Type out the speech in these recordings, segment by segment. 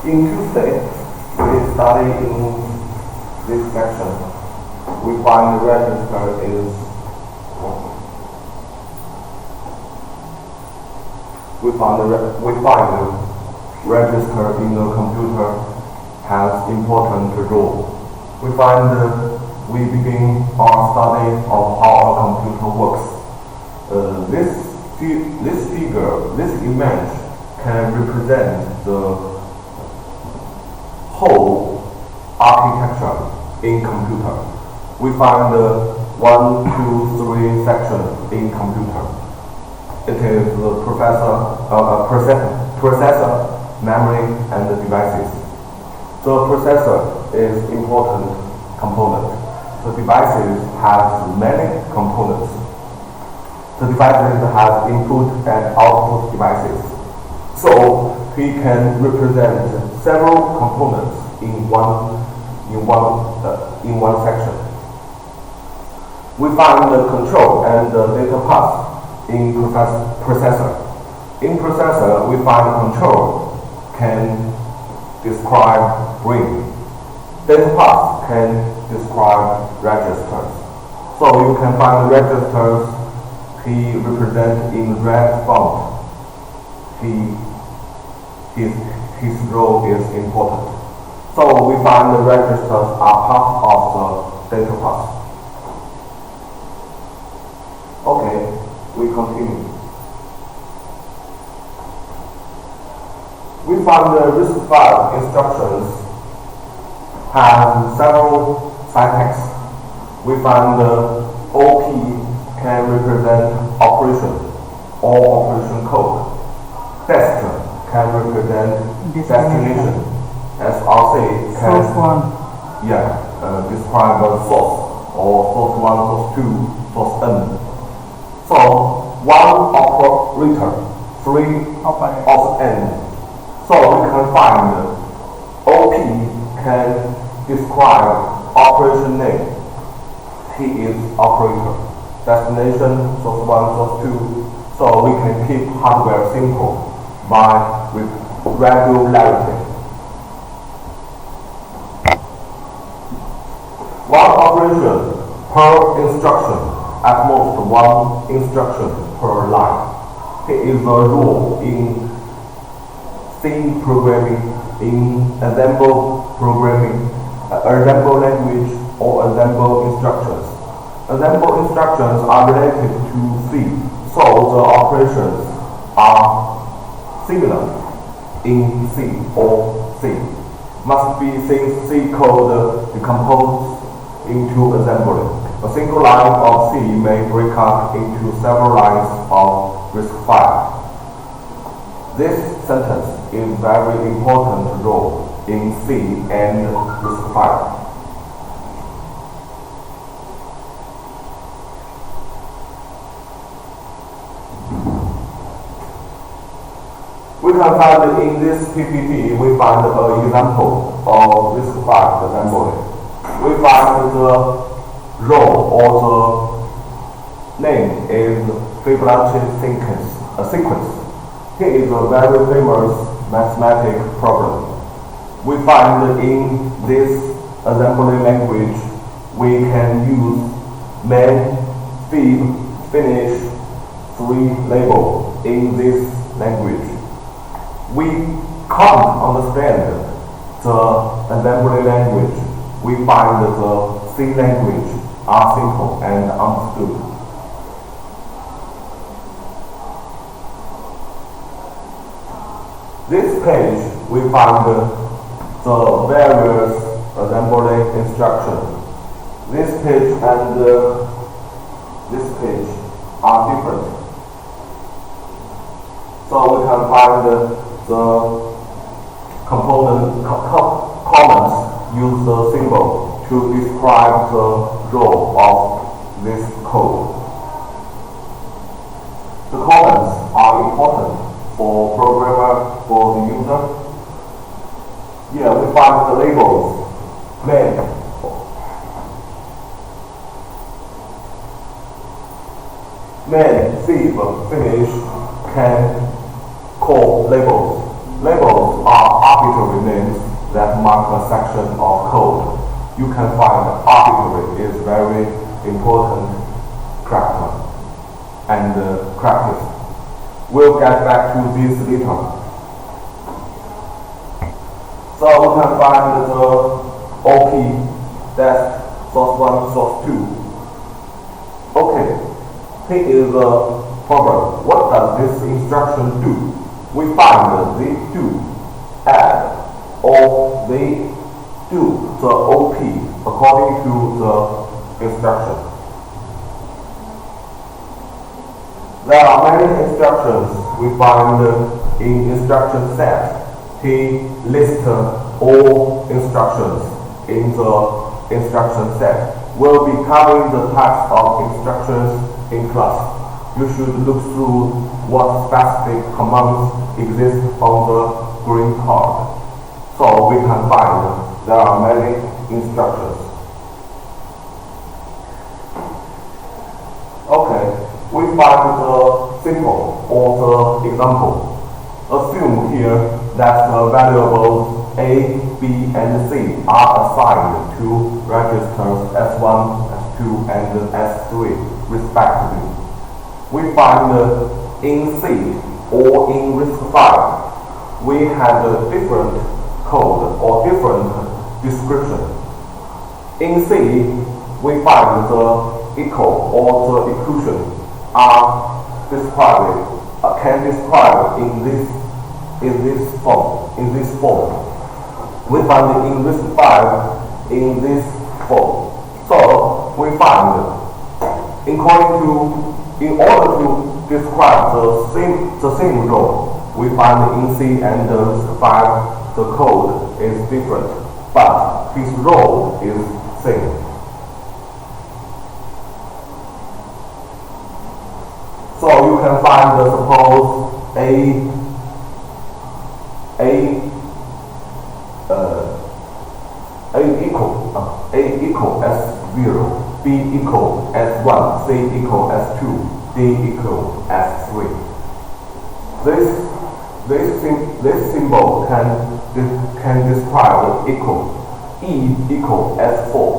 In Tuesday, we study in this section. We find the register is we find the register in the computer has important role. We begin our study of how a computer works. This image can represent the whole architecture in computer. We find the 1, 2, 3 section in computer. It is the processor, memory, and the devices. The processor is important component. The devices have many components. The devices have input and output devices. So we can represent several components in one section. We find the control and the data path in processor. In processor, we find control can describe brain. Data path can describe registers. So you can find the registers he represents in red font. His role is important. So we find the registers are part of the data path. Okay, we continue. We find the RISC-V instructions have several syntax. We find the OP can represent operation or operation code. Dest can represent destination. SRC can describe the source or source 1, source 2, source n. So one operator, 3 of n. So we can find OP can describe operation name. He is operator. Destination, source 1, source 2. So we can keep hardware simple by regularity. One operation per instruction, at most one instruction per line. It is a rule in C programming, in assembly programming, assembly language, or assembly instructions. Assembly instructions are related to C, so the operations are similar in C or C. Must be C code decomposed into assembly. A single line of C may break up into several lines of RISC-V. This sentence is very important role in C and RISC-V. We can find in this PPT, we find an example of RISC-V assembly. We find the row or the name is Fibonacci sequence. Here is a very famous mathematical problem. We find in this assembly language, we can use main, fib, finish, 3 label in this language. We can't understand the assembly language. We find the C language are simple and understood. This page, we find the various assembly instructions. This page and this page are different. So we can find the component comments use the symbol to describe the role of this code. The comments are important for programmer, for the user. Here we find the labels, main, fib, finish can call labels. Labels are arbitrary names that mark a section of code. You can find arbitrary is very important character and practice. We'll get back to this later. So we can find the OP, that's source 1, source 2. Okay, here is the problem. What does this instruction do? We find they do add or they do the OP according to the instruction. There are many instructions we find in instruction set. He lists all instructions in the instruction set. We'll be covering the types of instructions in class. You should look through what specific commands exist on the green card. So we can find there are many instructions. Okay, we find the symbol or the example. Assume here that the variables A, B, and C are assigned to registers S1, S2, and S3 respectively. We find in C or in RISC-V, we had a different code or different description. In C, we find the equal or the equation are described, can describe in this form. We find it in RISC-V in this form. So we find in order to describe the same row, we find in C and RISC-V the code is different, but his row is same. So you can find suppose A equal S0, B equal S1, C equal S2, D equal S3. This symbol can describe equal. E equal S4.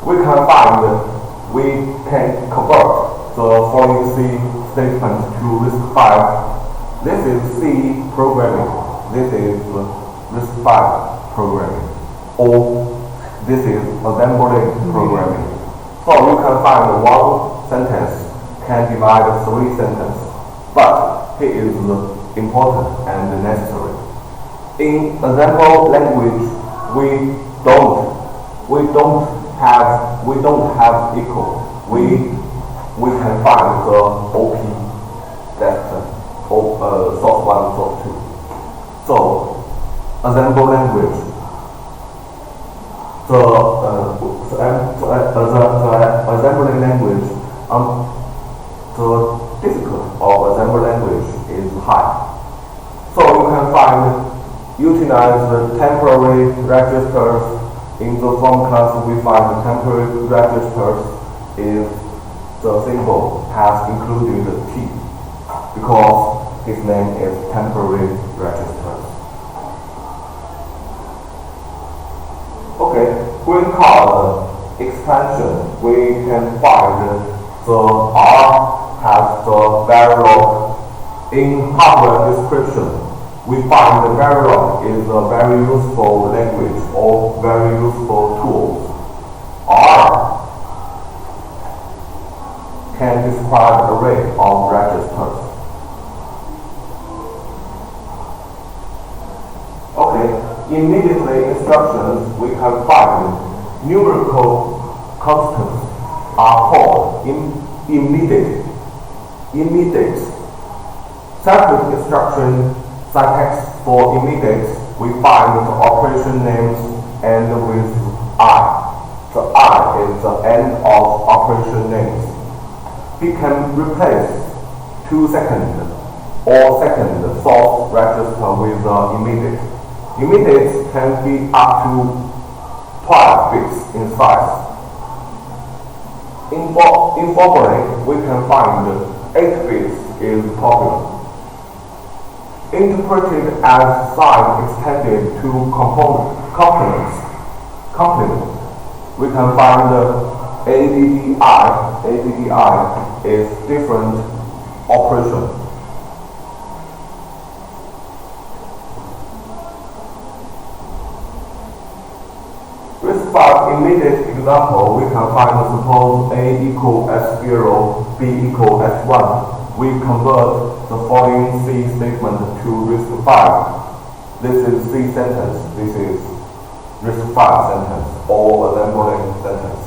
We can convert the following C statement to RISC-V. This is C programming. This is RISC-V programming. Or this is assembly programming. So you can find one sentence can divide 3 sentences, but it is important and necessary. In assembly language, we don't have equal. We can find the OP that source 1, source 2. So assembly language. The assembly language, the difficulty of assembly language is high. So you can utilize the temporary registers. In the form class, we find the temporary registers is the symbol has included the T because his name is temporary registers. Okay, green card expansion, we can find the R has the Verilog. In hardware description, we find the Verilog is a very useful language or very useful tool. R can describe an array of registers. Okay, immediately instructions we can find numerical constants are called immediate. Separate instruction syntax for immediate, we find the operation names end with I. The I is the end of operation names. We can replace 2 second or second source register with immediate. Immediate can be up to 12 bits in size. Informally, we can find 8 bits is popular. interpreted as sign extended to complements. We can find ADDI is different operation. With five immediate example, we can find suppose A equal S0, B equal S1. We convert the following C statement to RISC-V. This is C sentence, this is RISC-V sentence, or assembling sentence.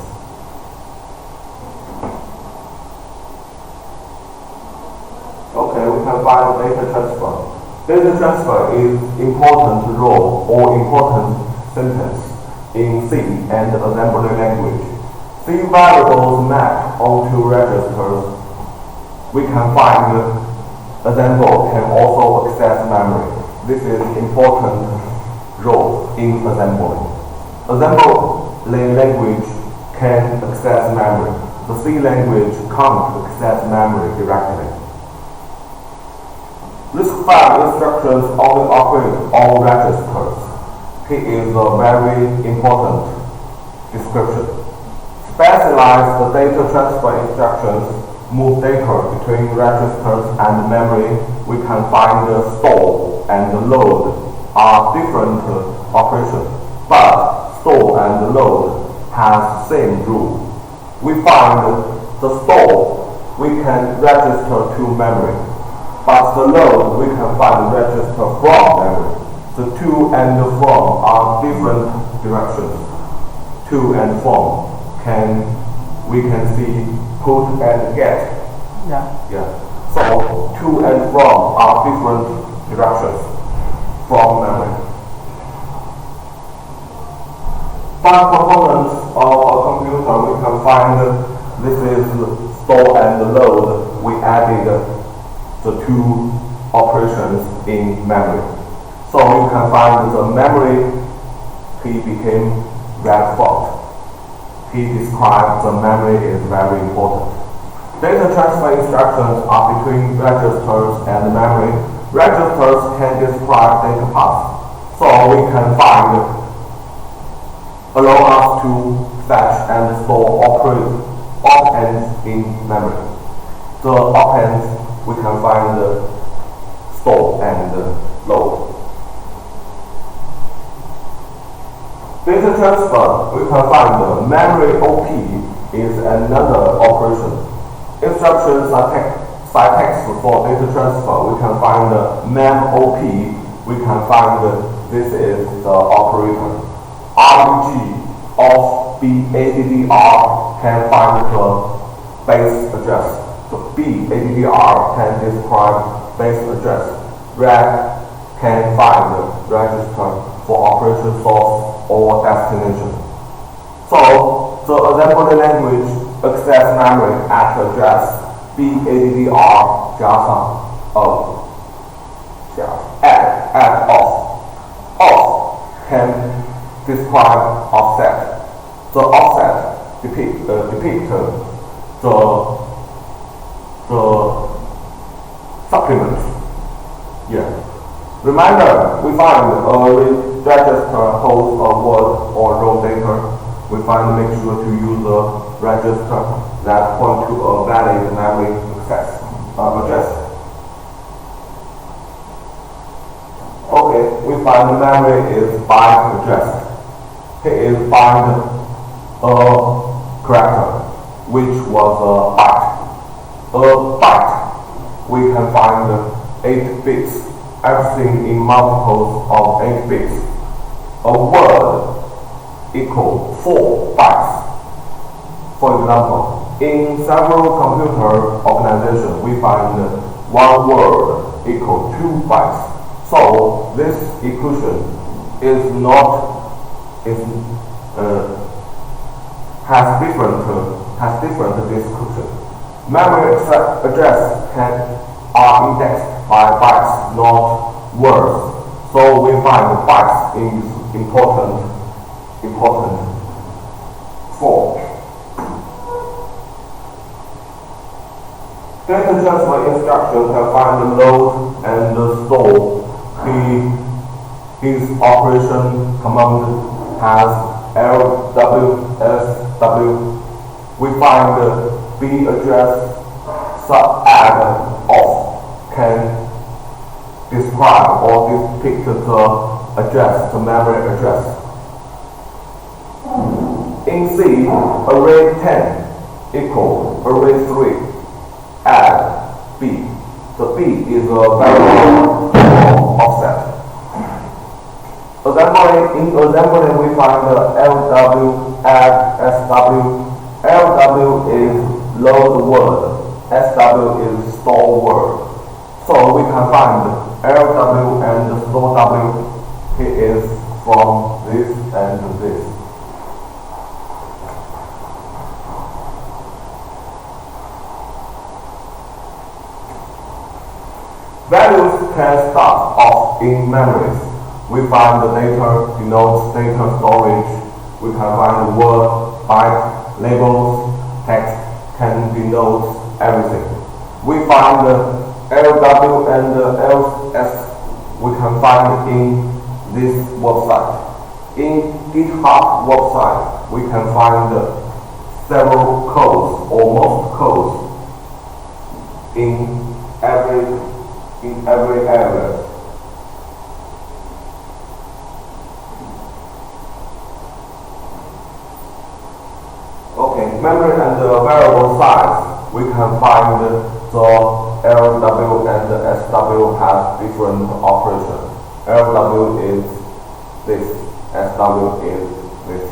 Okay, we can find data transfer. Data transfer is important role or important sentence in C and assembly language. C variables map onto registers. We can find assemble can also access memory. This is important role in assembly. Assembly language can access memory. The C language can't access memory directly. RISC-V instructions only operate on registers. It is a very important description. Specialized data transfer instructions move data between registers and memory. We can find the store and the load are different operations, but store and load has the same rule. We find the store we can register to memory, but the load we can find register from memory. The to and the from are different directions. To and from we can see put and get. Yeah. So to and from are different directions from memory. Five components of a computer we can find. This is store and load. We added the two operations in memory. So you can find the memory, he became red fault. He described the memory is very important. Data transfer instructions are between registers and memory. Registers can describe data paths. So we can find, allow us to fetch and store operands in memory. The operands we can find store and load. Data transfer, we can find memory OP is another operation. Instructions syntax for data transfer, we can find mem OP, we can find this is the operator. REG of BADDR can find the base address. So BADDR can describe base address. Reg can find the register for operation source or destination. So the assembly language access memory at address BADDR 加上 add off can describe offset. The offset depict the supplement. Yeah. Reminder, we find a register holds a word or raw data. We make sure to use a register that point to a valid memory address. Okay, we find the memory is byte address. Here is find a character, which was a byte. A byte, we can find 8 bits. Everything in multiples of 8 bits. A word equals 4 bytes. For example, in several computer organizations, we find one word equals 2 bytes. So this equation has different description. Memory address are indexed by bytes, not words. So we find bytes is important form. Data transfer instruction can find the load and the store. His operation command has LWSW. We find the B address sub-add off can describe or depict the address, the memory address. In C, array 10 equal array 3 add B. The B is a variable offset. In assembly, we find the LW add SW. LW is load word, SW is store word. So we can find LW and store W. It is from this and this. Values can start off in memories. We find the data denotes data storage. We can find the word, byte, labels, text can denote everything. We find the LW and the LS we can find in this website. In GitHub website, we can find several codes or most codes in every area. Okay, memory and the variable size, we can find the LW and the SW have different operations. LW is this, SW is this.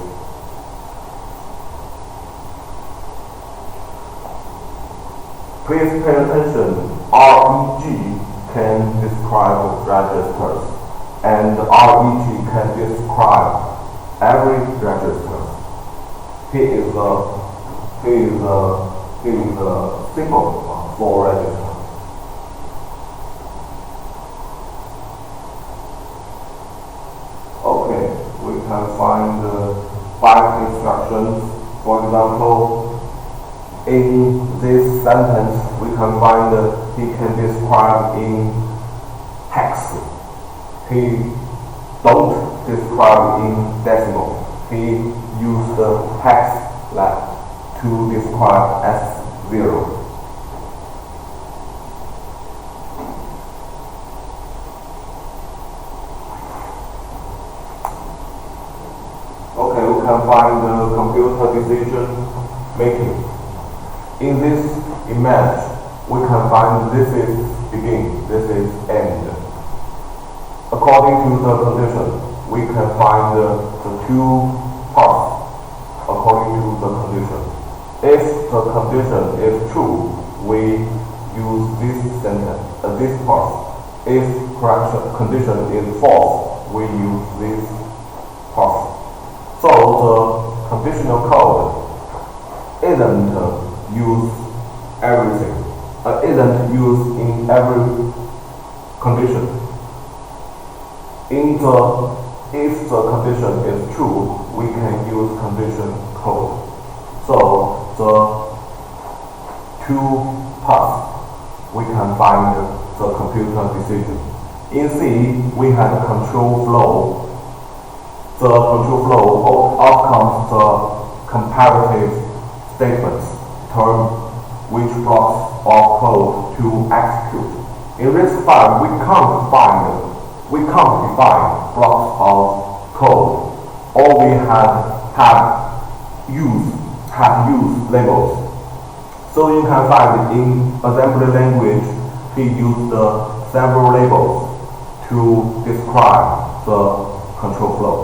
Please pay attention. REG can describe registers, and REG can describe every register. Here is a symbol for register. Okay, we can find 5 instructions. For example, in this sentence, we can find he can describe in hex. He don't describe in decimal. He used the hex to describe S0. Okay, we can find the computer decision making. In this image, we can find this is begin, this is end. According to the condition, we can find the 2 parts according to the condition. If the condition is true, we use this sentence, this part. If condition is false, we use this part. So the conditional code isn't used everything. Isn't used in every condition. If the condition is true, we can use condition code. So the 2 parts we can find the computer decision. In C, we have control flow. The control flow outcomes the comparative statements term which blocks of code to execute. In RISC-V, we can't define blocks of code. All we have used labels. So you can find in assembly language, he used several labels to describe the control flow.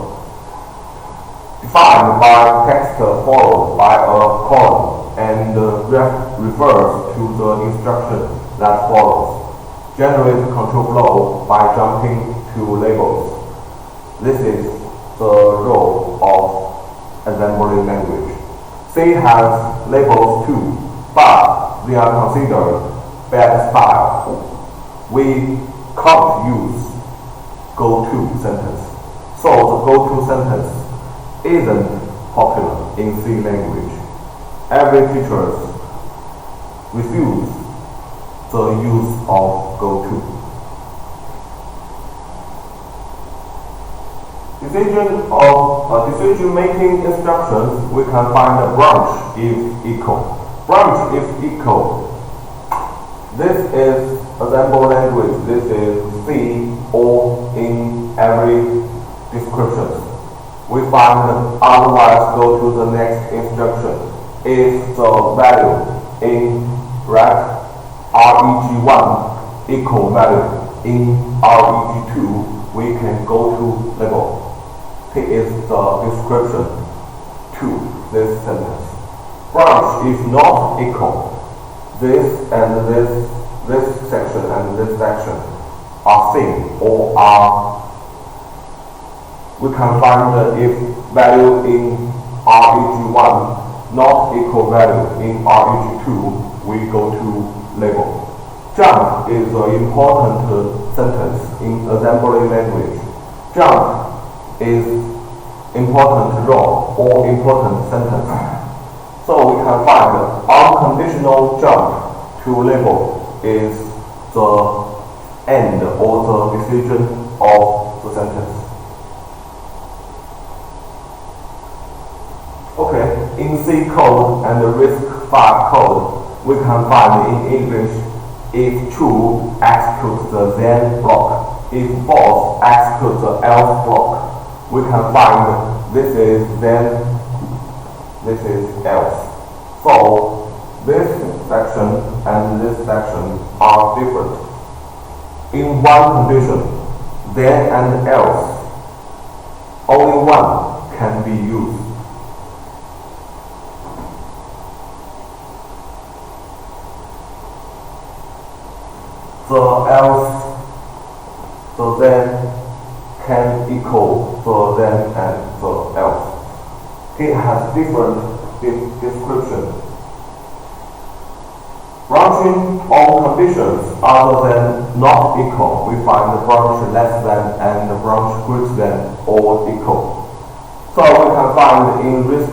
Defined by text followed by a colon and refers to the instruction that follows. Generate control flow by jumping to labels. This is the role of assembly language. C has labels too, but they are considered bad style. We can't use go-to sentence. So the go-to sentence isn't popular in C language. Every teacher refuses the use of goto. Decision-making instructions, we can find a branch if equal. Branch if equal. This is assembly language. This is C or in every description. We find otherwise go to the next instruction. If the value in reg1 equal value in reg2, we can go to label. Here is the description to this sentence. Branch is not equal. This and this section and this section are same or are. We can find that if value in reg1 not equal value in reg2, we go to label. Jump is an important sentence in assembly language. Jump is important row or important sentence. So we can find unconditional jump to label is the end or the decision of the sentence. Okay, in C code and the RISC-V code, we can find in English, if true, execute the then block. If false, execute the else block. We can find this is then, this is else. So this section and this section are different. In one condition, then and else, only one can be used. The else, the then can equal the then and the else. It has different description. Branching on conditions other than not equal, we find the branch less than and the branch greater than or equal. So we can find in RISC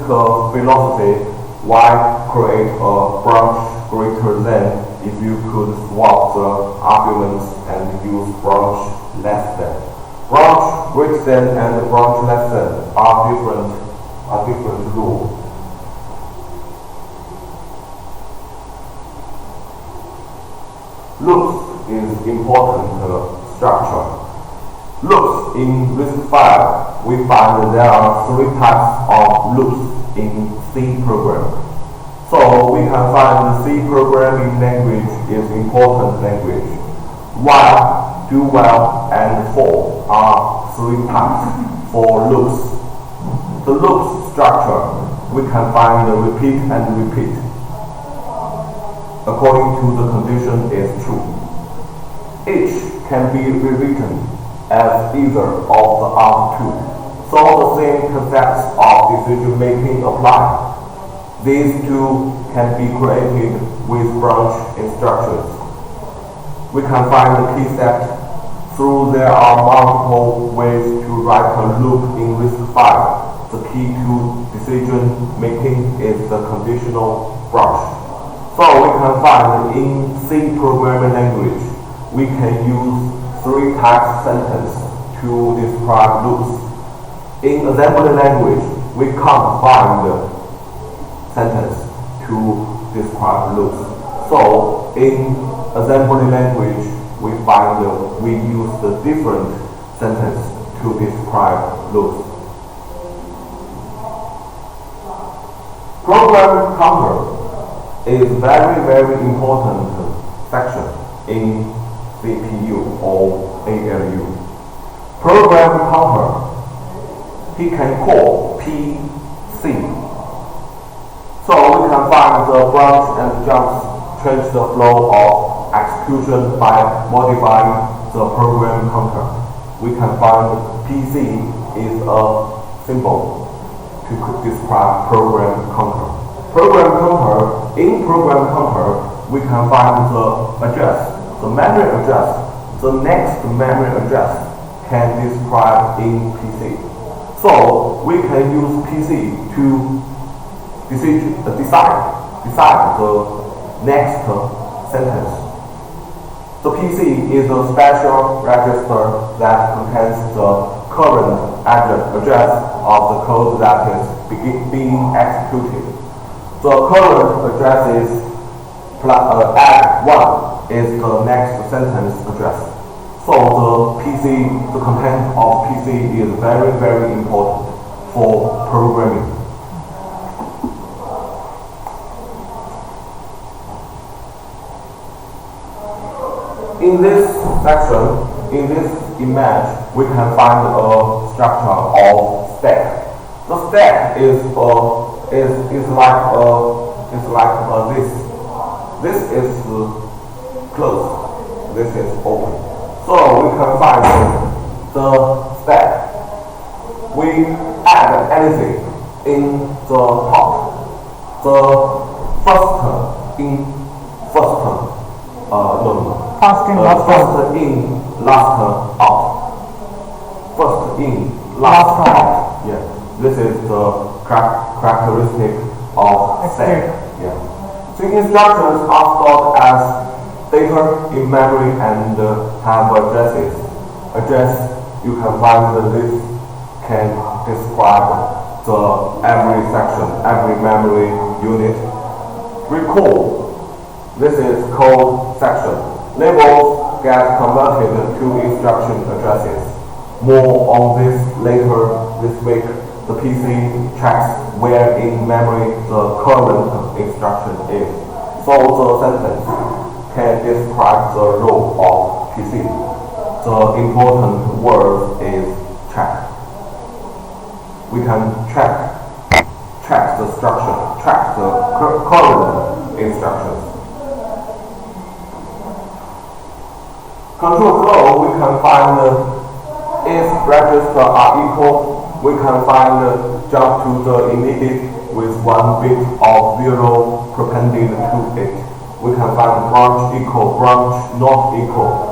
philosophy why create a branch greater than if you could swap the arguments and use branch less than. Branch greater than and branch less than are different rules. Loops is important structure. Loops in RISC-V, we find there are three types of loops in C program. So we can find the C programming language is important language. While, do well, and for are three types for loops. The loops structure, we can find the repeat and repeat. According to the condition is true. Each can be rewritten as either of the other two. So the same concepts of decision making apply. These two can be created with branch instructions. We can find the key set through there are multiple ways to write a loop in RISC-V. The key to decision making is the conditional branch. So we can find in C programming language, we can use three types sentence to describe loops. In assembly language, we can't find sentence to describe loops. So in assembly language, we use the different sentence to describe loops. Program counter is very important section in CPU or ALU. Program counter, he can call PC. So we can find the branch and jumps change the flow of execution by modifying the program counter. We can find PC is a symbol to describe program counter. In program counter, we can find the address, the memory address, the next memory address can describe in PC. So we can use PC to decide the next sentence The PC is a special register that contains the current address of the code that is being executed. The current address is add 1 is the next sentence address. So the content of PC is very, very important for programming. In this section, in this image, we can find a structure of stack. The stack is like this. This is closed. This is open. So we can find the stack. We add anything in the top. The first in, last out. First in, last out. Yeah. This is the characteristic of stack. Yeah. So instructions are stored as data in memory and have addresses. Address, you can find that this can describe every section, every memory unit. Recall, this is code section. Labels get converted to instruction addresses. More on this later this week. The PC checks where in memory the current instruction is. So the sentence can describe the role of PC. The important word is check. We can check the structure, check the current instructions. Control flow, we can find if registers are equal, we can find jump to the immediate with 1 bit of 0 appended to it. We can find branch equal, branch not equal.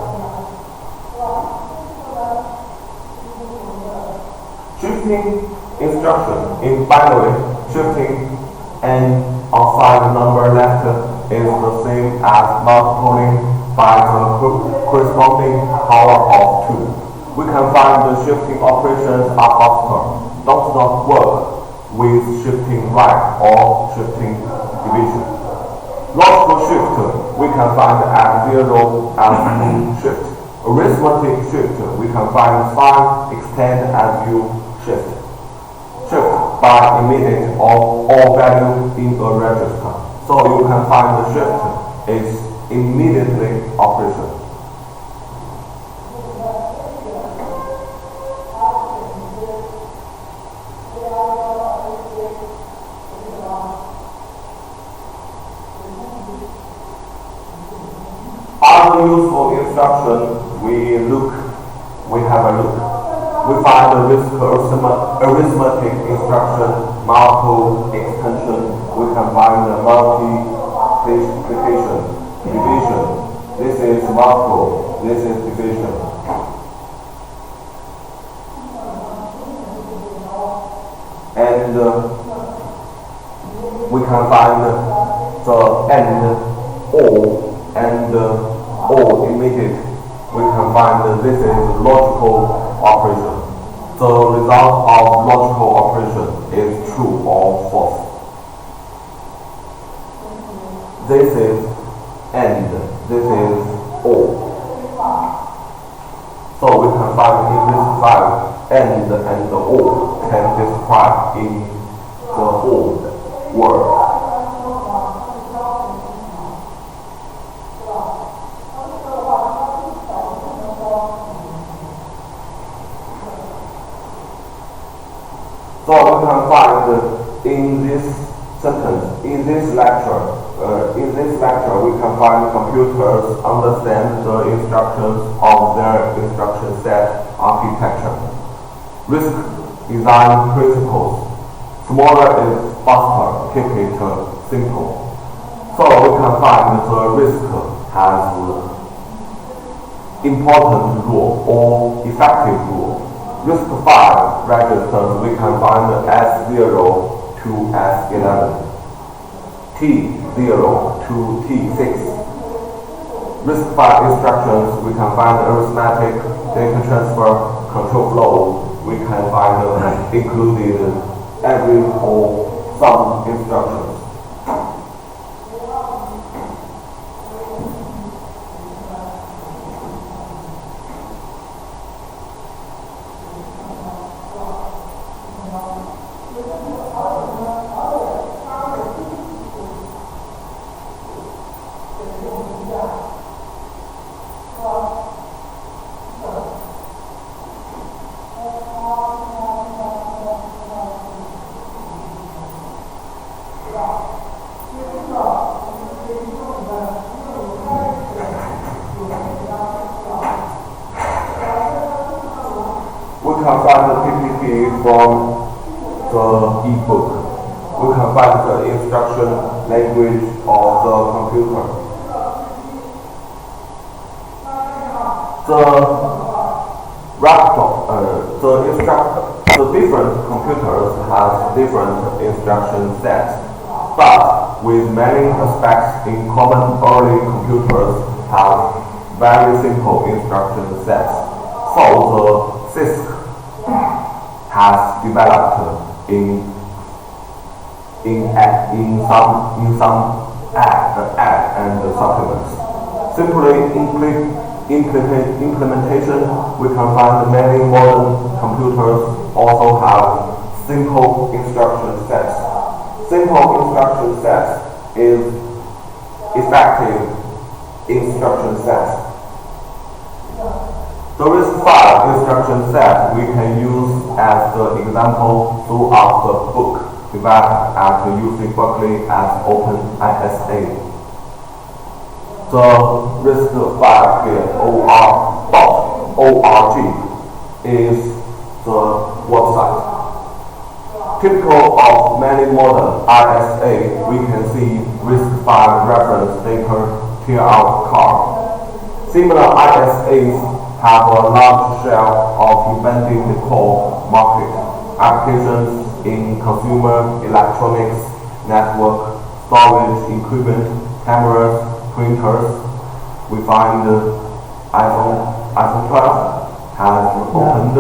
Shifting instruction in binary, shifting n outside number left is the same as multiplying by the corresponding power of 2. We can find the shifting operations are faster, does not work with shifting right or shifting division. Logical shift, we can find at 0 as shift. Arithmetic shift, we can find sign extend as you shift. Shift by immediate or all value in a register. So you can find the shift is immediately operation. Other useful instruction, we have a look. We find the arithmetic instruction, multiple extension. We can find the multiplication, division. This is multiple, this is division. And we can find the and, or, and or immediate. We can find this is logical operation. The result of logical operation is true or false. This is and, this is or. So we can find in this file and the or can describe in the whole word. So we can find in this sentence, in this lecture, we can find computers understand the instructions of their instruction set architecture. Risk design principles. Smaller is faster, keep it simple. So we can find the risk has important rule or effective rule. Risk 5 registers we can find S0 to S11, T0 to T6. RISC-V instructions, we can find arithmetic, data transfer, control flow. We can find included every or some instructions. We can find the PPT from the e-book. We can find the instruction language of the computer. The different computers have different instruction sets, but with many aspects in common. Early computers have very simple instruction sets. So the CISC has developed in some add and supplements. Simply implementation, we can find many modern computers also have simple instruction sets. Simple instruction sets is effective instruction sets. The RISC-V instruction set we can use as the example throughout the book developed at UC Berkeley as OpenISA. The RISC-V here, org, is the website. Typical of many modern ISA, we can see RISC-V reference data tear-out card. Similar ISAs have a large share of embedding the core market. Applications in consumer electronics, network, storage, equipment, cameras, printers. We find iPhone 12 has opened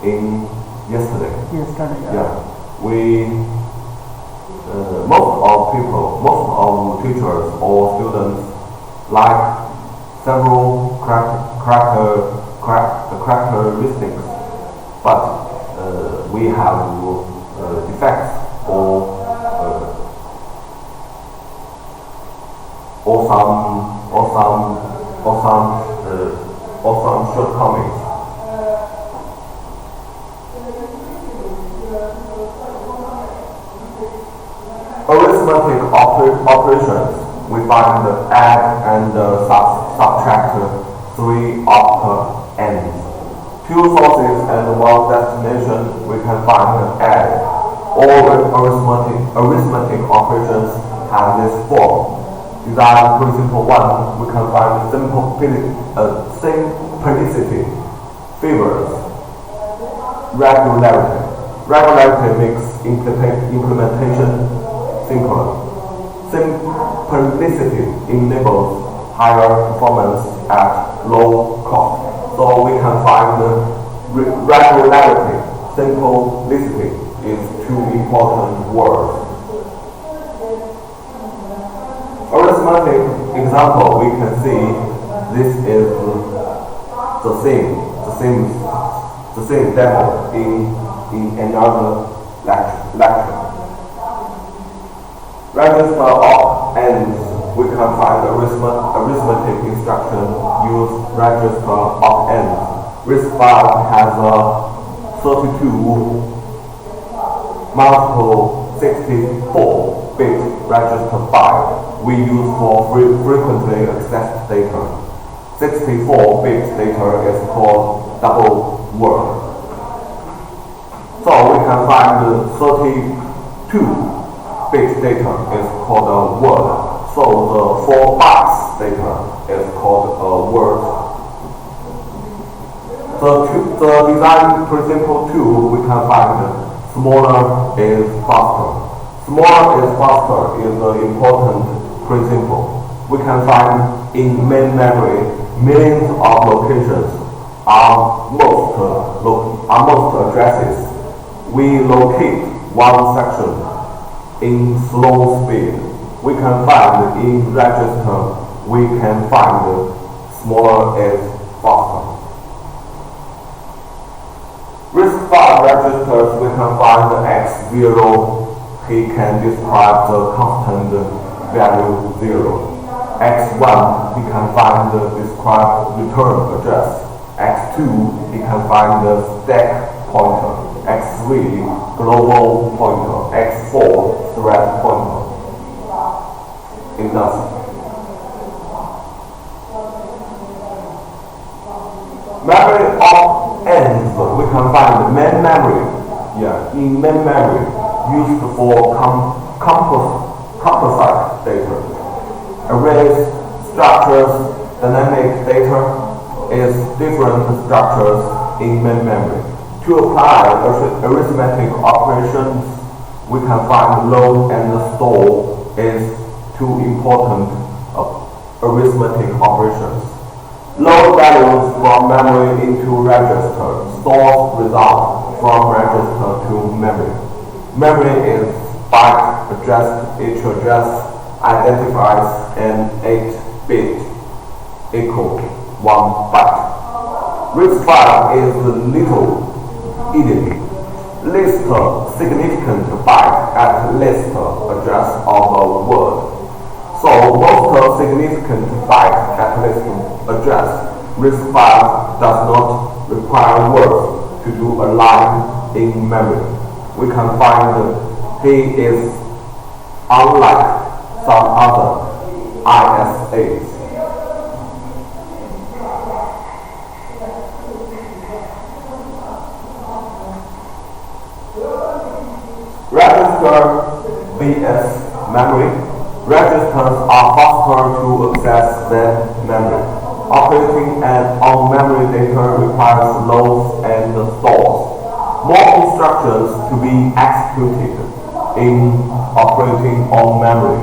in yesterday. Yeah. Most of teachers or students like several characteristics, but we have defects or some shortcomings. Arithmetic operations, we find add and subtract 3 operands. 2 sources and 1 destination, we can find add. All arithmetic operations have this form. Design principle 1, we can find simplicity, figures, regularity. Regularity makes implementation simpler. Simplicity enables higher performance at low cost. So we can find regularity. Simplicity is 2 important words. Arithmetic example, we can see this is the same demo in another lecture. Register operands, we can find arithmetic instruction use register operands. RISC-V has a 32 multiple 64-bit register 5 we use for frequently accessed data. 64-bit data is called double word. So we can find 32-bit data is called a word. So the 4 bytes data is called a word. The design principle 2, we can find smaller is faster. Smaller is faster is an important principle. we can find in main memory millions of locations on most addresses. We locate one section in slow speed. We can find in register, we can find smaller is faster. RISC-V registers, we can find x0, he can describe the constant value 0. x1, he can find the described return address. x2, he can find the stack pointer. x3, global pointer. x4, thread pointer. Enough. Memory operands, we can find main memory. In main memory, used for composite data. Arrays, structures, dynamic data is different structures in main memory. To apply arithmetic operations, we can find load and store is two important arithmetic operations. Load values from memory into register, store results from register to memory. Memory is byte address. Each address identifies an 8-bit equal 1 byte. RISC-V is little idiom. List significant byte at list address of a word. So most significant byte at list address, RISC-V does not require words to do a line in memory. We can find he is unlike some other ISAs. Register vs. memory. Registers are faster to access than memory. Operating on memory data requires loads and stores. More instructions to be executed in operating on memory.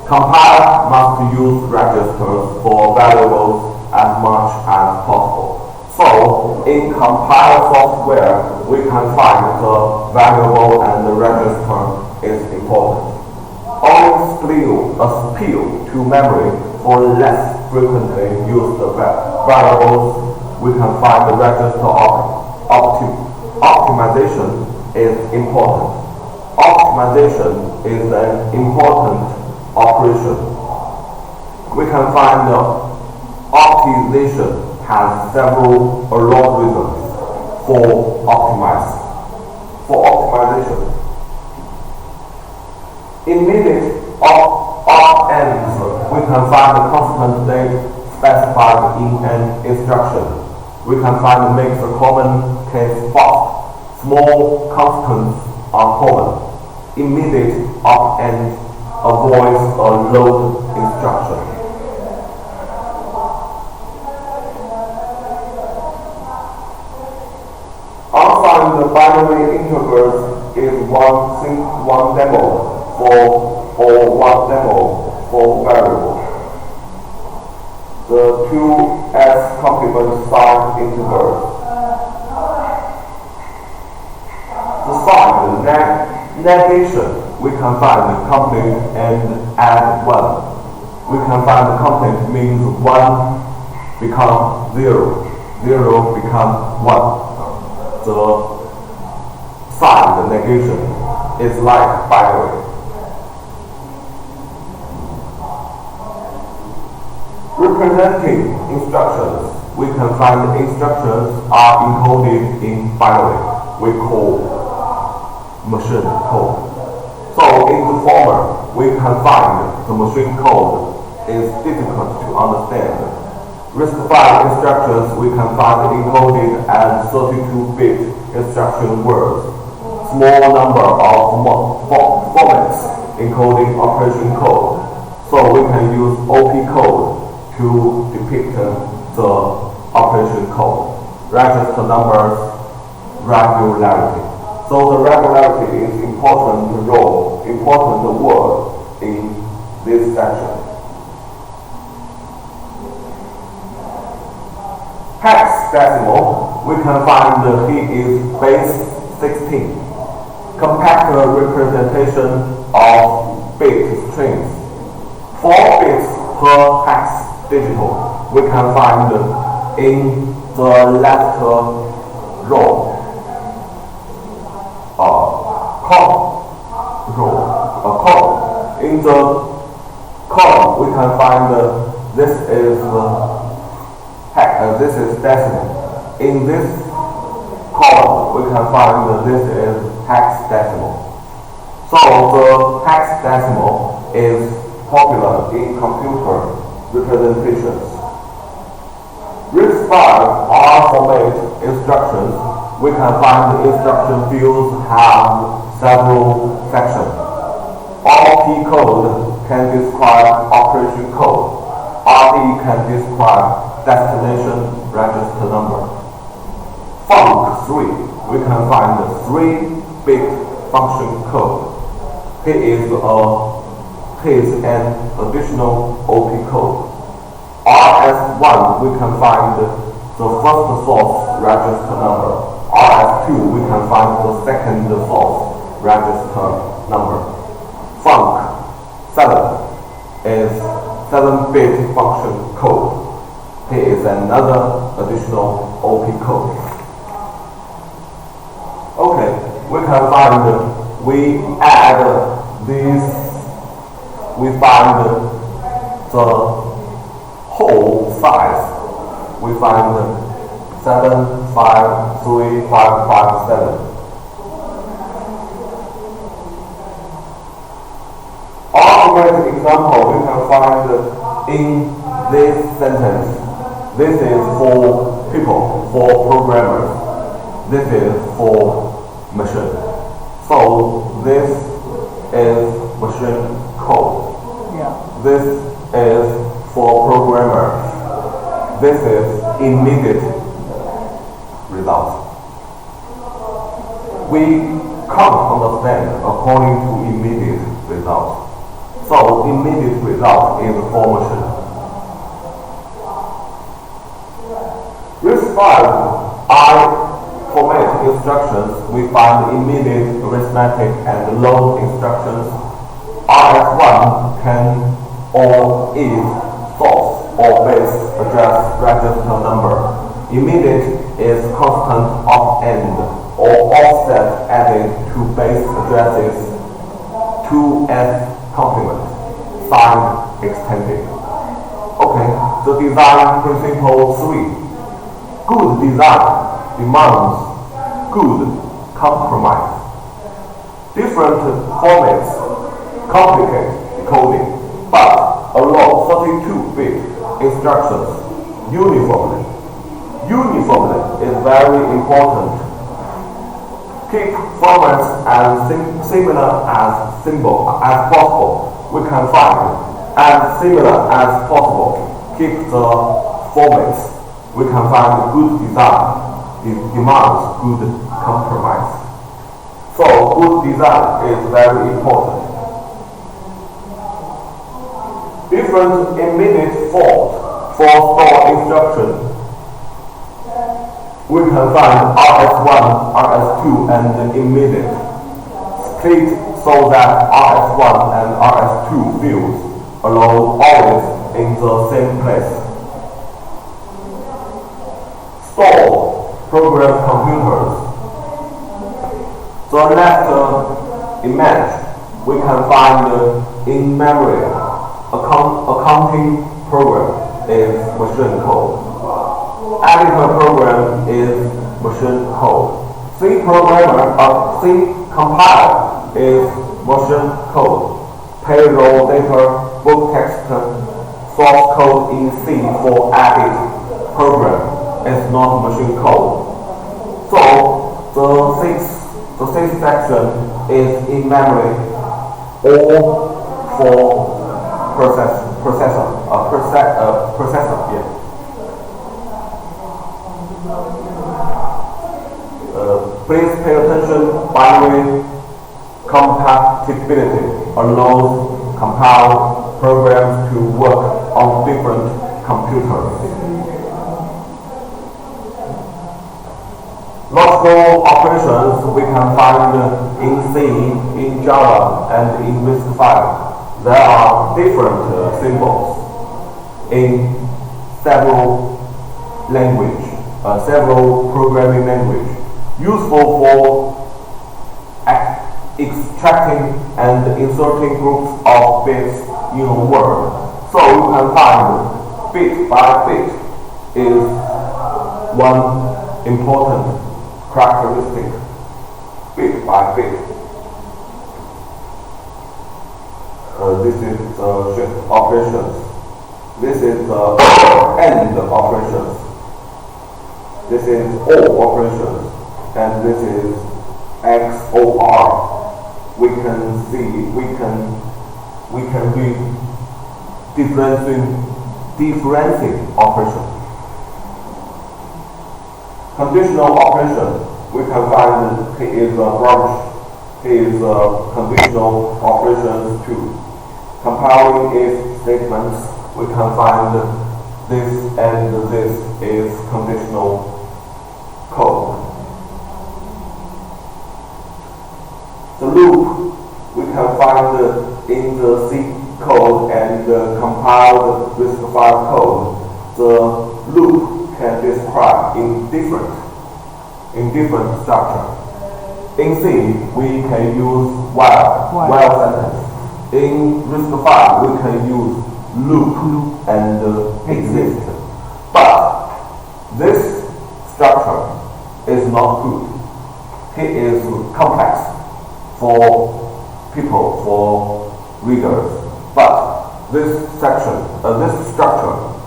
Compiler must use registers for variables as much as possible. So, in compiler software, we can find the variable and the register is important. Only appeal to memory for less frequently used variables, we can find the register optimization is important. Optimization is an important operation. We can find the optimization has several algorithms for optimization. Immediate operands, we can find the constant date specified in an instruction. We can find makes a common case fast. Small constants are common. Immediate operand avoids a load instruction. Unsigned binary integers is one demo or one demo for variable. The 2s complement signed integers. The sign negation, we can find the complement and add 1. We can find the complement means 1 becomes 0, 0 becomes 1. The sign, the negation, is like binary. Representing instructions, we can find the instructions are encoded in binary. We call machine code. So in the former, we can find the machine code is difficult to understand. RISC-V instructions we can find encoded as 32-bit instruction words. Small number of formats encoding operation code. So we can use OP code to depict the operation code. Register numbers, regularity. So the regularity is important word in this section. Hexadecimal, we can find it is base 16. Compact representation of bit strings. 4 bits per hex digital. We can find in the left row. Column. In the column, we can find this is this is decimal. In this column, we can find this is hexadecimal. So the hexadecimal is popular in computer representations. RISC-V are format instructions. We can find the instruction fields have several sections. OP code can describe operation code. RD can describe destination register number. Func 3, we can find the 3-bit function code. Here is an additional OP code. RS1, we can find the first source register number. RS2, we can find the second source register number. Func 7 is 7-bit function code. Here is another additional OP code. Okay, we can find, we add these, we find the whole size. We find 7, 5, 3, 5, 5, 7. Automatic example, we can find in this sentence. This is for people, for programmers. This is for machine. So this is machine code. Yeah. This is for programmers. This is immediate result. We can't understand according to immediate result. So immediate result is for machine. RISC-V format instructions, we find immediate arithmetic and load instructions. RS1 can or is source or base address register number. Immediate is constant off-end or offset added to base addresses 2s complement, sign extended. Okay, the design principle 3. Good design demands good compromise. Different formats complicate decoding, but allow 32-bit instructions uniformly. Uniformly is very important. Keep formats as similar as possible. We can find as similar as possible. Keep the formats. We can find good design. It demands good compromise. So good design is very important. Different immediate fault for store instruction. We can find RS1, RS2 and immediate. Split so that RS1 and RS2 fields allow always in the same place. Store program computers. The left image we can find in memory. Accounting program is machine code. Editor program is machine code. C compiler is machine code. Payroll data book text source code in C for edit program is not machine code. So the sixth section is in memory or for processor. Yeah. Please pay attention. Binary compatibility allows compile programs to work on different computers. Logical operations we can find in C, in Java, and in RISC-V. There are different symbols in several programming language, useful for extracting and inserting groups of bits in a word. So you can find bit by bit is one important characteristic. Bit by bit. This is shift operations. This is AND operations. This is OR operations, and this is XOR. We can see, we can read differentiating operation. Conditional operation, we can find K is a branch, K is conditional operations too. Compiling if statements, we can find this and this is conditional code. The loop we can find in the C code and compiled RISC-V code. The loop can describe in different structure. In C we can use while sentence. In RISC-V we can use loop and exist. But this structure is not good. It is complex for people, for readers. But this structure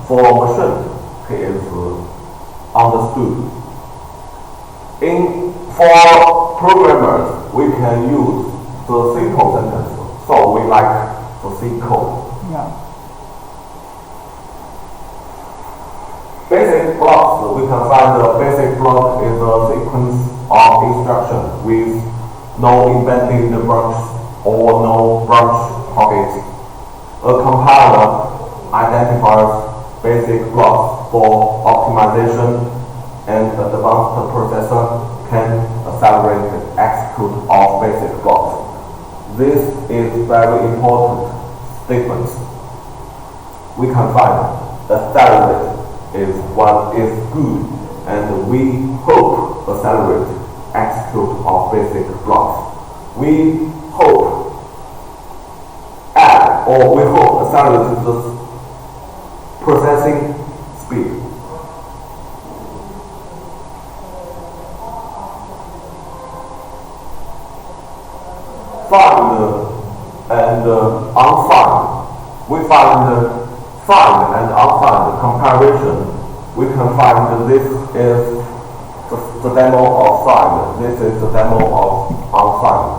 for machine is understood. For programmers, we can use the simple sentence. So we like the C code. Yeah. Basic blocks, we can find the basic block is a sequence of instructions with no embedded branch or no branch target. A compiler identifies basic blocks for optimization, and advanced processor can accelerate the execute of basic blocks. This is very important statement. We can find accelerate is what is good, and we hope accelerate execute of basic blocks. We hope accelerate the processing speed. Find and unsigned. We find signed and unsigned comparison. We can find this is the demo of signed. This is the demo of unsigned.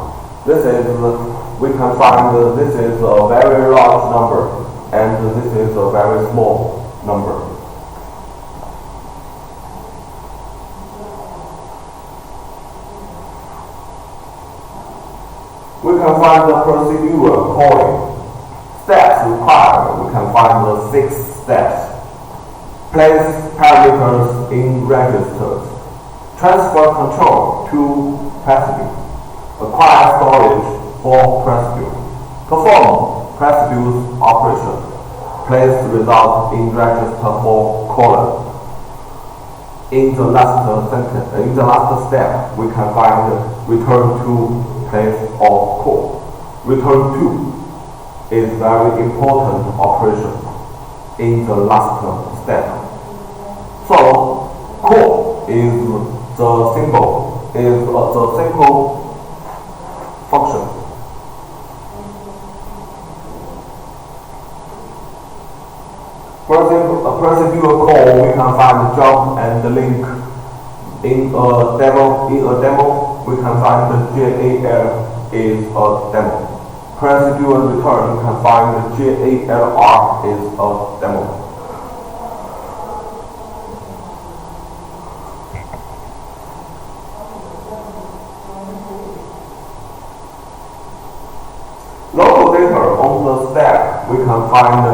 We can find this is a very large number, and this is a very small number. We can find the procedure calling. Steps required, we can find the 6 steps. Place parameters in registers. Transfer control to procedure. Acquire storage for procedure. Perform procedure operation. Place result in register for column. In the last step, we can find return to place of call. Return to is very important operation in the last step. So call is the simple function. A procedure call, we can find jump and link. In a demo, we can find the JAL is a demo. Procedure return, you can find the JALR is a demo. Local data on the stack, we can find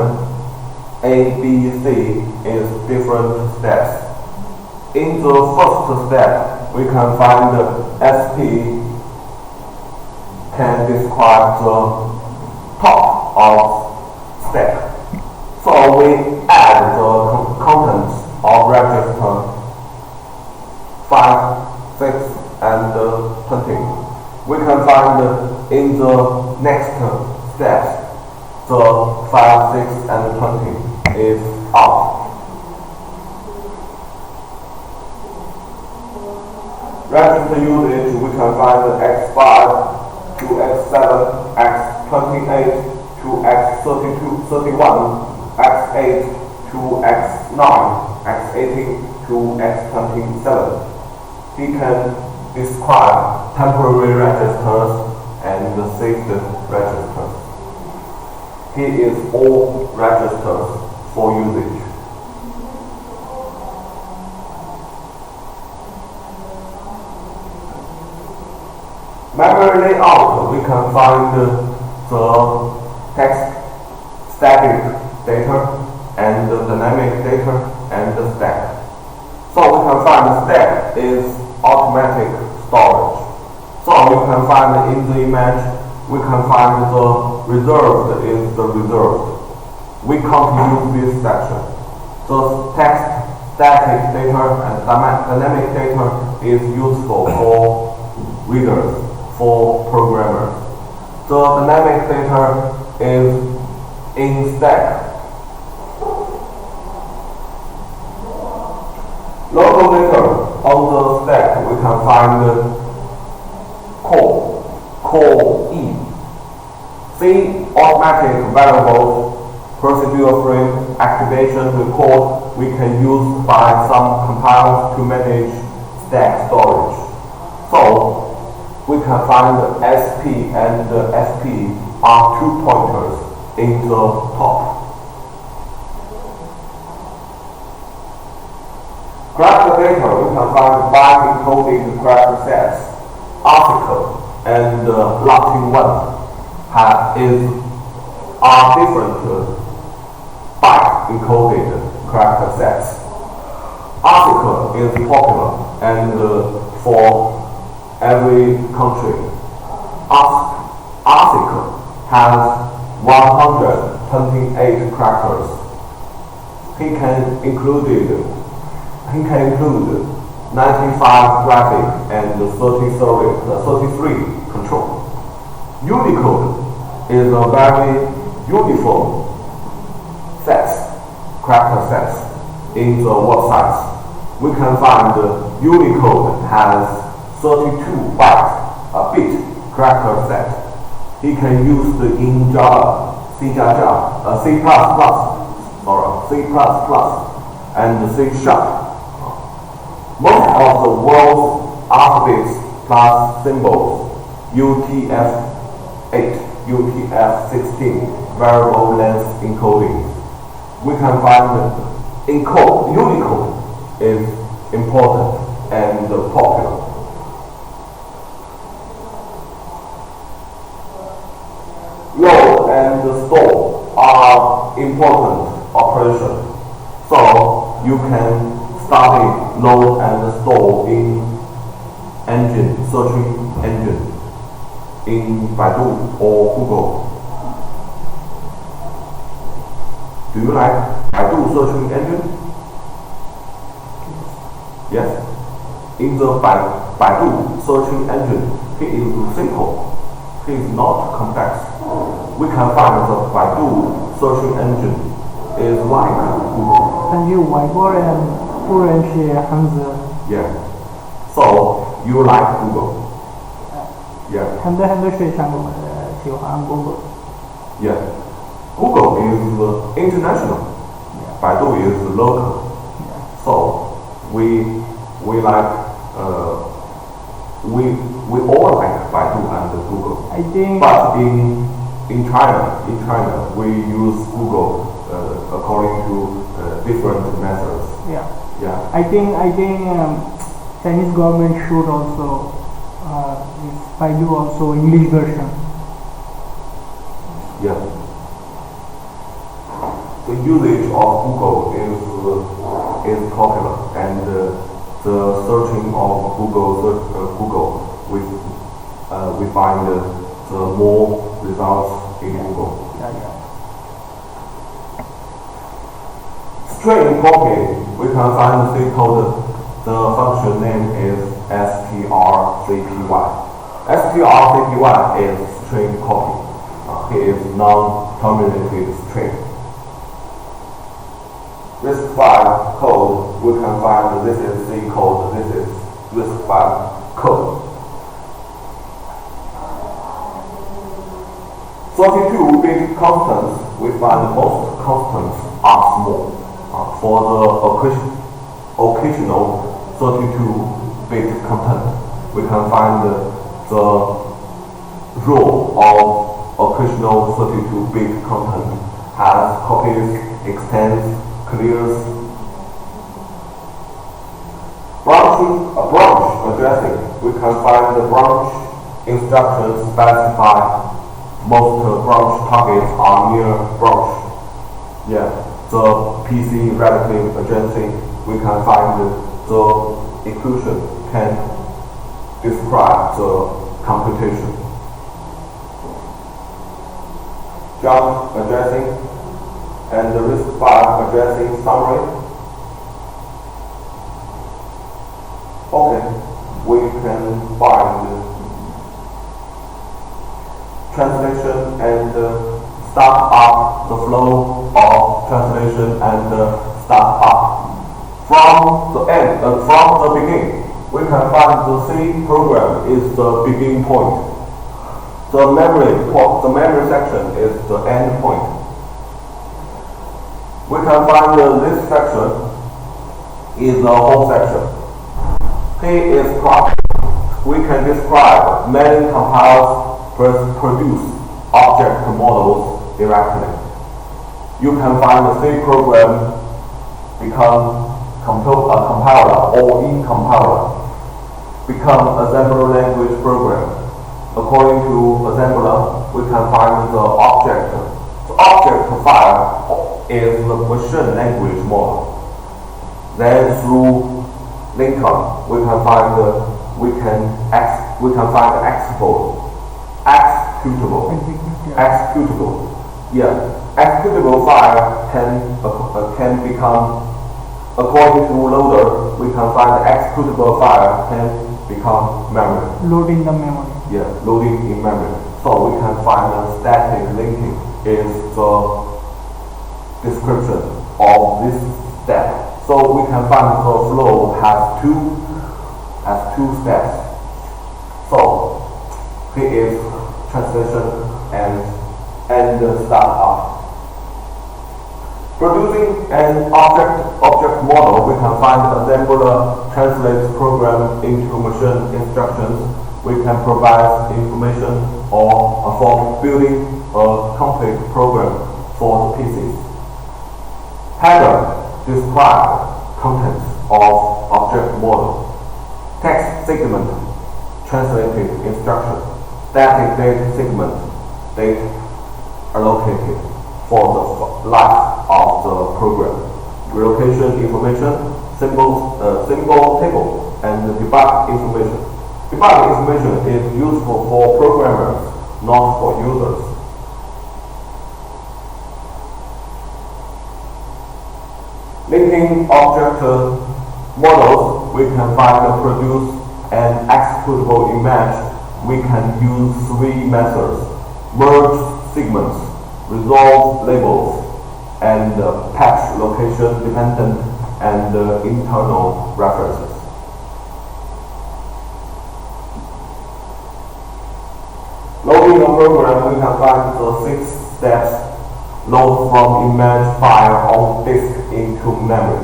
A, B, C is different steps. In the first step, we can find SP can describe the top of stack. So we add the contents of register 5, 6, and 20. We can find in the next steps the 5, 6, and 20 is out. Register usage, we can find x5 to x7, x28 to x32, 31, x8 to x9, x18 to x27. He can describe temporary registers and the saved registers. Here is all registers for usage. Memory layout, we can find the text, static data, and the dynamic data, and the stack. So we can find the stack is automatic storage. So you can find in the image, we can find the reserved is the reserved. We can't use this section. So text, static data, and dynamic data is useful for readers, for programmers. The dynamic data is in stack. Local data on the stack, we can find call E. C automatic variables, procedure frame, activation record, we can use by some compilers to manage stack storage. So we can find SP and SP are 2 pointers in the top. Character data, we can find 5 encoded character sets. Article and Latin 1 are different byte encoded character sets. Article is popular and for every country. Article has 128 characters. He can include 95 graphic and 33 control. Unicode is a very uniform character sets in the word size. We can find Unicode has 32 bytes, a bit character set. He can use in Java, C++, and C#. Most of the world's alphabets plus symbols, UTF-8, UTF-16, variable length encoding. We can find Unicode is important and popular. Load and store are important operations, so you can study load and store in searching engine, in Baidu or Google. Do you like Baidu searching engine? Yes. In the Baidu searching engine, it is simple. It is not complex. We can find the Baidu searching engine is like Google. 根据外国人、不认识汉字。Yeah. So you like Google? Yeah. 很多学生喜欢 Google. Yeah. Google is international. Yeah. Baidu is local. Yeah. So we like we all like Baidu and Google. I think. But in China we use Google according to different methods. Yeah. Yeah. I think Chinese government should also Baidu also English version. Yeah. The usage of Google is popular and the searching of Google, we find the more results in Google. String copy, we can find the C code. The function name is strcpy. strcpy is string copy. It is non-terminated string. RISC-V code, we can find this is C code, this is RISC-V code. 32-bit constants, we find most constants are small. For the occasional 32-bit content, we can find the row of occasional 32-bit content has copies, extends, clears. Branch addressing, we can find the branch instructions specify most branch targets are near branch. The PC relative addressing, we can find the equation can describe the computation. Jump addressing and the RISC-V addressing summary. We can find translation and start up the flow of translation and start up. From the beginning, we can find the C program is the beginning point. The memory section is the end point. We can find this section is the whole section. P is clock. We can describe many compiles produce object models directly. You can find the C program become a compiler or in compiler, become assembler language program. According to assembler, we can find the object. The object file is the machine language model. Then through linker, we can find the executable file can become, according to loader, we can find the executable file can become memory. Loading the memory. Loading in memory. So we can find the static linking is the description of this step. So we can find the flow has two steps. So here is translation and startup. Producing an object model, we can find assembler translates program into machine instructions. We can provide information for building a complete program for the PCs. Header describe contents of object model. Text segment translated instruction. Static data segment date allocated for the life of the program. Relocation information, symbol table, and debug information. Debug information is useful for programmers, not for users. Linking object models, we can find and produce an executable image. We can use three methods: merge segments, resolve labels, and patch location dependent and internal references. Loading a program, we can find the 6 steps. Load from image file on disk into memory.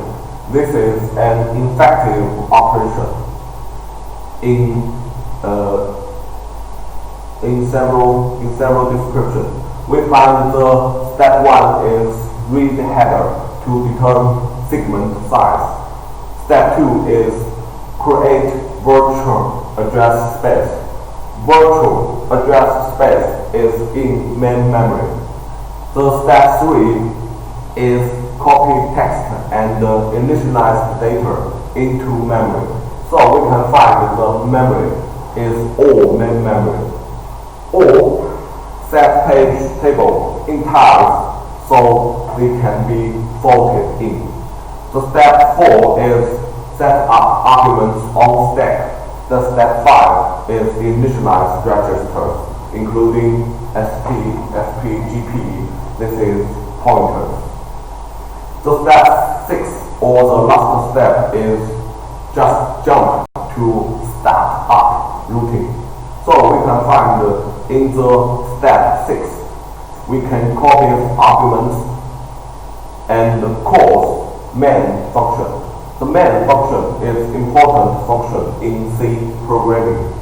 This is an effective operation in several descriptions. We find the step 1 is read header to determine segment size. Step 2 is create virtual address space. Virtual address space is in main memory. So step 3 is copy text and initialize data into memory. So we can find the memory is all main memory. Or set page table in tiles so they can be folded in. So step 4 is set up arguments on stack. The step 5 is initialize registers, including SP, SP, GP. This is pointers. So step 6 or the last step is just jump to start up routing. So we can find in the step 6, we can copy arguments and call main function. The main function is important function in C programming.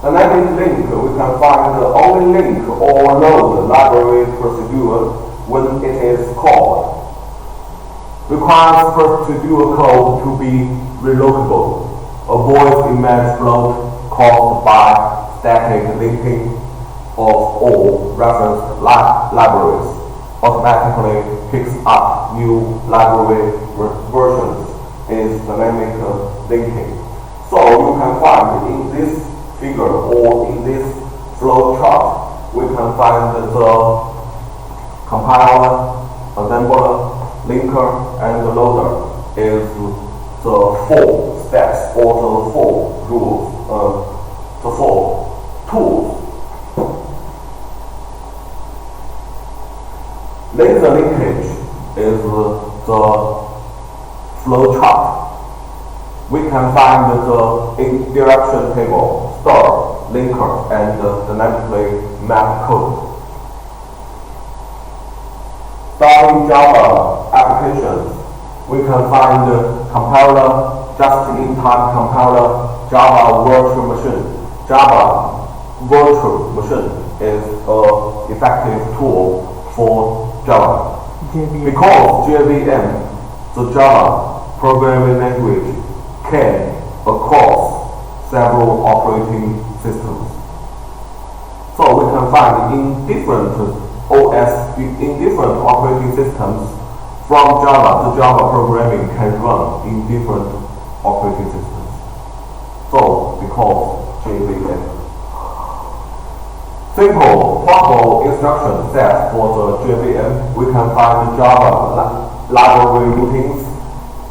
The next link, we can find the only link or load library procedure when it is called. Requires procedure code to be relocable. Avoids image float caused by static linking of all reference libraries. Automatically picks up new library versions is dynamic linking. So you can find in this figure or in this flow chart, we can find the compiler, assembler, linker, and the loader is the 4 steps or the 4 rules, the 4 tools. Laser linkage is the flow chart. We can find the indirection table, store, linker, and dynamically map code. Starting Java applications, we can find the compiler, just-in-time compiler, Java virtual machine. Java virtual machine is an effective tool for Java. Because JVM, the Java programming language, can across several operating systems. So we can find in different OS, in different operating systems, from Java, the Java programming can run in different operating systems. So because JVM. Simple, portable instruction set for the JVM, we can find the Java library routines,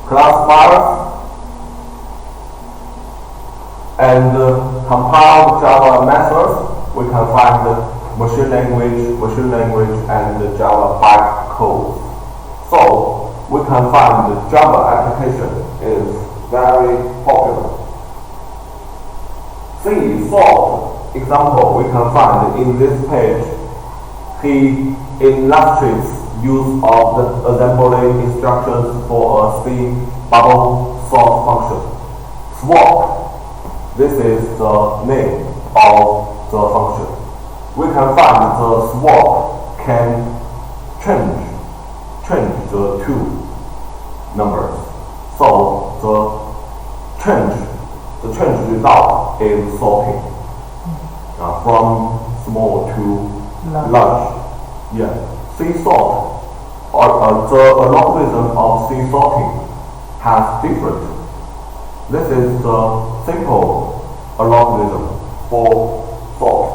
classifiers, and compile Java methods. We can find the machine language, and the Java bytecode. So we can find the Java application is very popular. C sort example we can find in this page. He illustrates use of the assembly instructions for a C bubble sort function. Swap, this is the name of the function. We can find the swap can change the two numbers. So the change result is sorting from small to large. Yeah, C sort or the algorithm of C sorting has different. This is the simple algorithm for sort.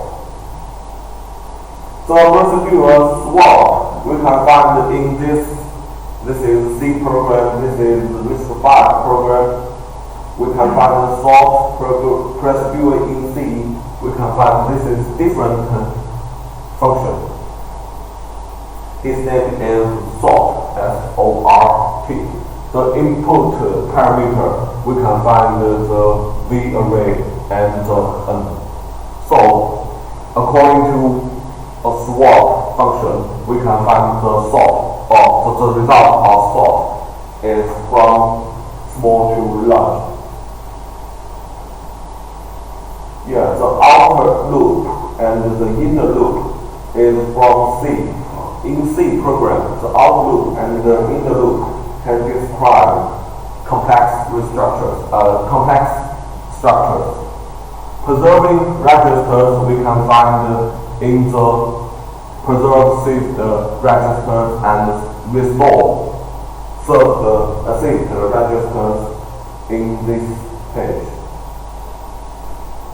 The procedure swap we can find in this is C program, this is RISC-V program. We can find the sort procedure in C. We can find this is different function. His name is sort, S-O-R-T. The input parameter, we can find the V array and the N. So, according to a swap function, we can find the sort, or the result of sort is from small to large. Yeah, the outer loop and the inner loop is from C. In C program, the outer loop and the inner loop can describe complex structures. Preserving registers we can find in the preserve registers and restore third async registers in this page.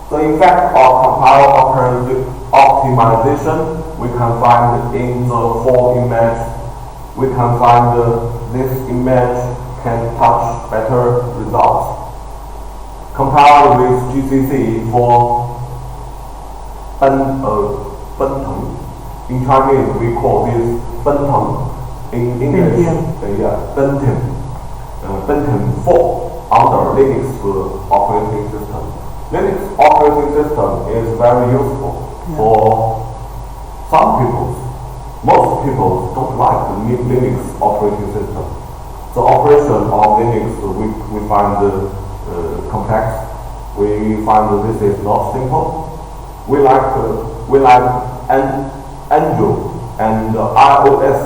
The effect of compile operand optimization we can find in the for image. We can find this image can touch better results. Compare with GCC for 奔腾. In Chinese we call this 奔腾. In English, 奔腾 4 under Linux operating system. Linux operating system is very useful for some people. Most people don't like the Linux operating system. The operation of Linux we find complex. We find this is not simple. We like Android and iOS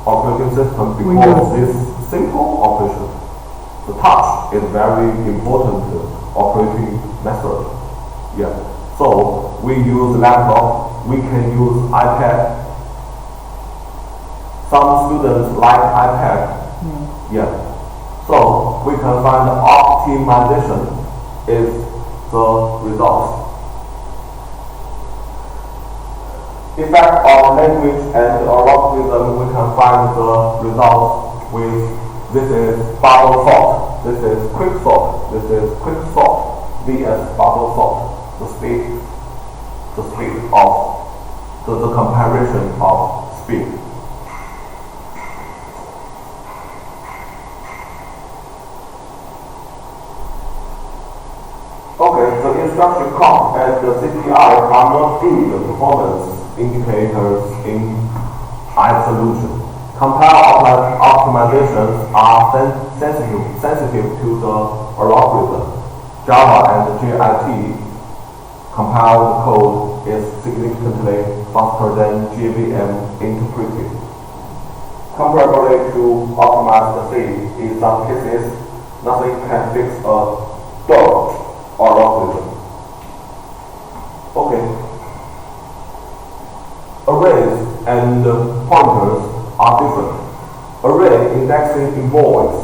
operating system because this simple operation. The touch is very important operating method. Yeah. So we use laptop. We can use iPad. Some students like iPad. Yeah. So we can find optimization is the result. Effect of language and algorithm, we can find the result with this is bubble sort, this is quick sort, this is quick sort, vs bubble sort, the speed of the comparison of speed. Okay, the instruction clock and the CPI are not good performance indicators in iSolution. Compile optimizations are sensitive to the algorithm. Java and JIT compiled code is significantly faster than JVM interpreted. Comparably to optimize the C, in some cases, nothing can fix a dodge algorithm. Okay. Arrays and pointers are different. Array indexing involves.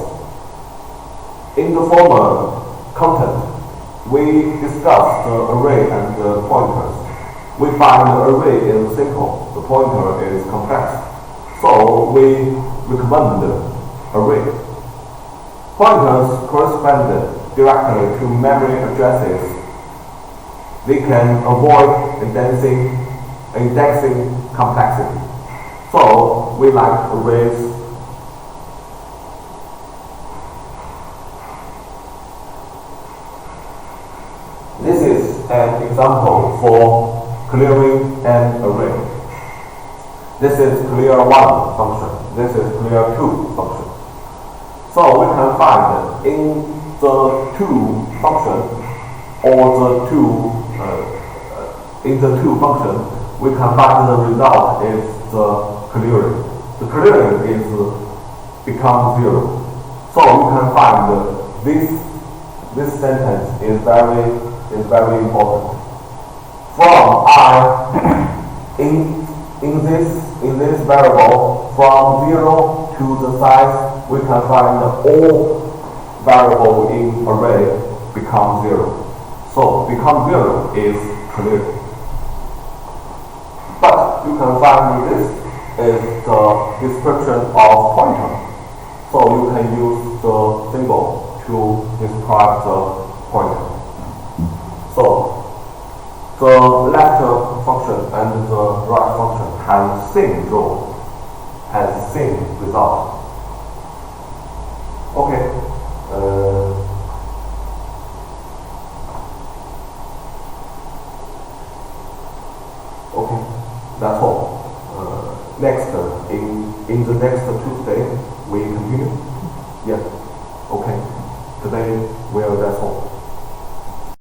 In the former content, we discussed the array and the pointers. We find the array is simple, the pointer is complex. So we recommend array. Pointers correspond directly to memory addresses. They can avoid indexing complexity. So we like arrays. This is an example for clearing an array. This is clear 1 function. This is clear 2 function. So we can find in the 2 function or in the 2 function we can find the result is the clearing. The clearing is become 0. So you can find this sentence is very important. From I in this variable from 0 to the size, we can find all variable in array become 0. So become 0 is clear. But you can find this is the description of pointer. So you can use the symbol to describe the pointer. So the left function and the right function have same role, has same result. Okay. Okay. That's all. Next, in the next Tuesday, we continue. Yeah. Okay. Today, that's all.